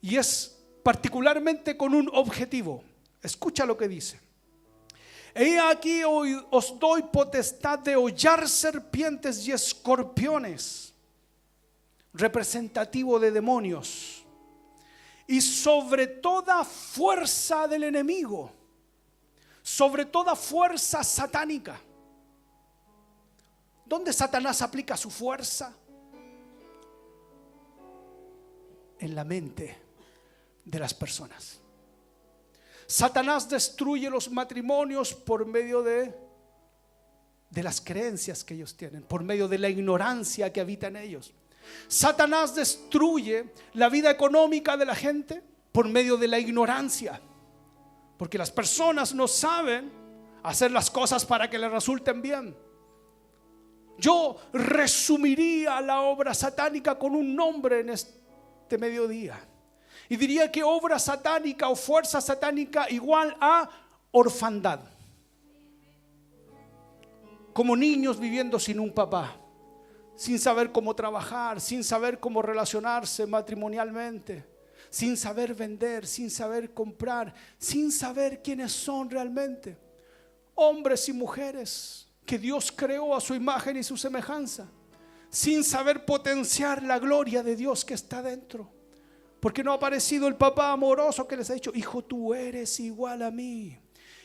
Y es particularmente con un objetivo. Escucha lo que dice. He aquí hoy os doy potestad de hollar serpientes y escorpiones, representativo de demonios, y sobre toda fuerza del enemigo, sobre toda fuerza satánica. ¿Dónde Satanás aplica su fuerza? En la mente de las personas. Satanás destruye los matrimonios por medio de las creencias que ellos tienen, por medio de la ignorancia que habita en ellos. Satanás destruye la vida económica de la gente por medio de la ignorancia, porque las personas no saben hacer las cosas para que les resulten bien. Yo resumiría la obra satánica con un nombre en este mediodía, y diría que obra satánica o fuerza satánica igual a orfandad. Como niños viviendo sin un papá, sin saber cómo trabajar, sin saber cómo relacionarse matrimonialmente, sin saber vender, sin saber comprar, sin saber quiénes son realmente. Hombres y mujeres que Dios creó a su imagen y su semejanza, sin saber potenciar la gloria de Dios que está dentro, porque no ha aparecido el papá amoroso que les ha dicho: hijo, tú eres igual a mí.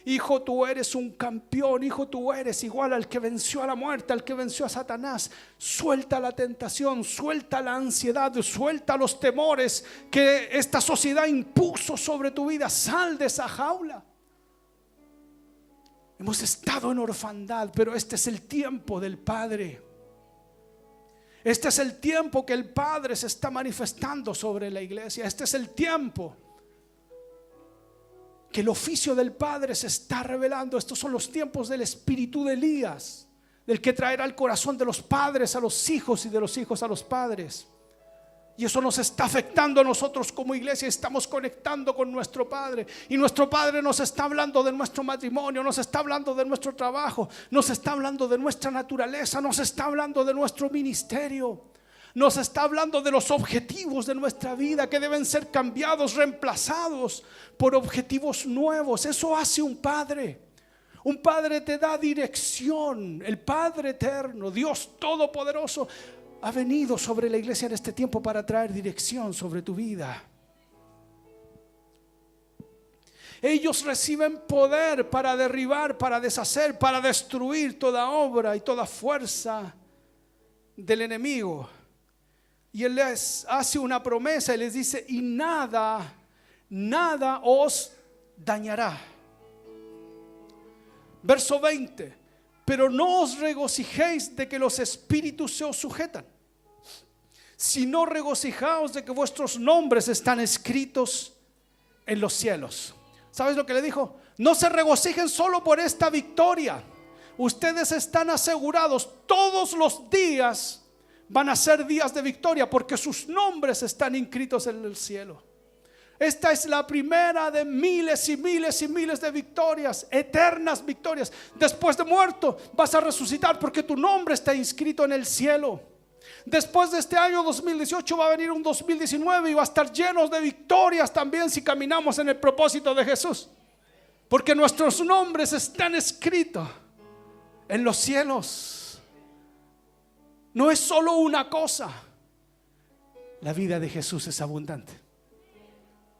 Hijo, tú eres un campeón. Hijo, tú eres igual al que venció a la muerte, al que venció a Satanás. Suelta la tentación, suelta la ansiedad, suelta los temores que esta sociedad impuso sobre tu vida. Sal de esa jaula. Hemos estado en orfandad, pero este es el tiempo del Padre. Este es el tiempo que el Padre se está manifestando sobre la iglesia. Este es el tiempo que el oficio del Padre se está revelando. Estos son los tiempos del espíritu de Elías, del que traerá el corazón de los padres a los hijos y de los hijos a los padres. Y eso nos está afectando a nosotros como iglesia. Estamos conectando con nuestro Padre, y nuestro Padre nos está hablando de nuestro matrimonio, nos está hablando de nuestro trabajo, nos está hablando de nuestra naturaleza, nos está hablando de nuestro ministerio, nos está hablando de los objetivos de nuestra vida que deben ser cambiados, reemplazados por objetivos nuevos. Eso hace un Padre. Un Padre te da dirección. El Padre eterno, Dios todopoderoso, ha venido sobre la iglesia en este tiempo para traer dirección sobre tu vida. Ellos reciben poder para derribar, para deshacer, para destruir toda obra y toda fuerza del enemigo. Y Él les hace una promesa y les dice: y nada os dañará. Verso 20: pero no os regocijéis de que los espíritus se os sujetan, sino regocijaos de que vuestros nombres están escritos en los cielos. ¿Sabes lo que le dijo? No se regocijen solo por esta victoria. Ustedes están asegurados, todos los días van a ser días de victoria, porque sus nombres están inscritos en el cielo. Esta es la primera de miles y miles y miles de victorias, eternas victorias. Después de muerto vas a resucitar, porque tu nombre está inscrito en el cielo. Después de este año 2018 va a venir un 2019 y va a estar lleno de victorias también, si caminamos en el propósito de Jesús, porque nuestros nombres están escritos en los cielos. No es solo una cosa. La vida de Jesús es abundante.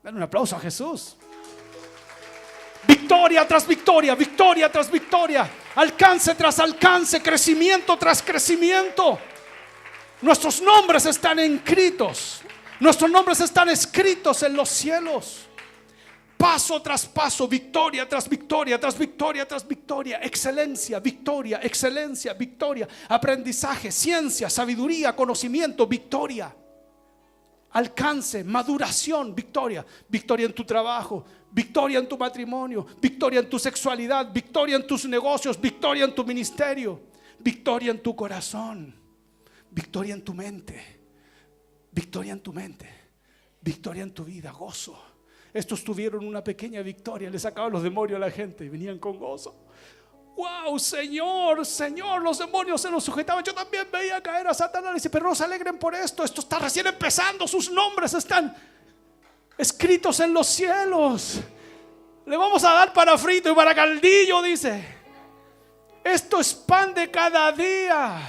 Dale un aplauso a Jesús. Victoria tras victoria, victoria tras victoria, alcance tras alcance, crecimiento tras crecimiento. Nuestros nombres están escritos. Nuestros nombres están escritos en los cielos. Paso tras paso, victoria tras victoria, tras victoria tras victoria. Excelencia, victoria, excelencia, victoria. Aprendizaje, ciencia, sabiduría, conocimiento, victoria. Alcance, maduración, victoria. Victoria en tu trabajo, victoria en tu matrimonio, victoria en tu sexualidad, victoria en tus negocios, victoria en tu ministerio, victoria en tu corazón, victoria en tu mente, victoria en tu mente, victoria en tu vida, gozo. Estos tuvieron una pequeña victoria, le sacaban los demonios a la gente y venían con gozo. Wow, Señor, Señor, los demonios se los sujetaban. Yo también veía caer a Satanás. Dice, pero no se alegren por esto. Esto está recién empezando. Sus nombres están escritos en los cielos. Le vamos a dar para frito y para caldillo, dice. Esto es pan de cada día.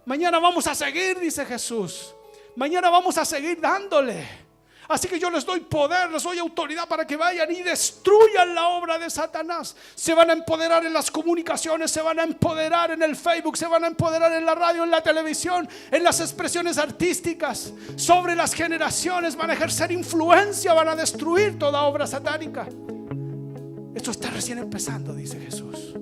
Mañana vamos a seguir, dice Jesús. Mañana vamos a seguir dándole. Así que yo les doy poder, les doy autoridad para que vayan y destruyan la obra de Satanás. Se van a empoderar en las comunicaciones, se van a empoderar en el Facebook, se van a empoderar en la radio, en la televisión, en las expresiones artísticas. Sobre las generaciones van a ejercer influencia, van a destruir toda obra satánica. Esto está recién empezando, dice Jesús.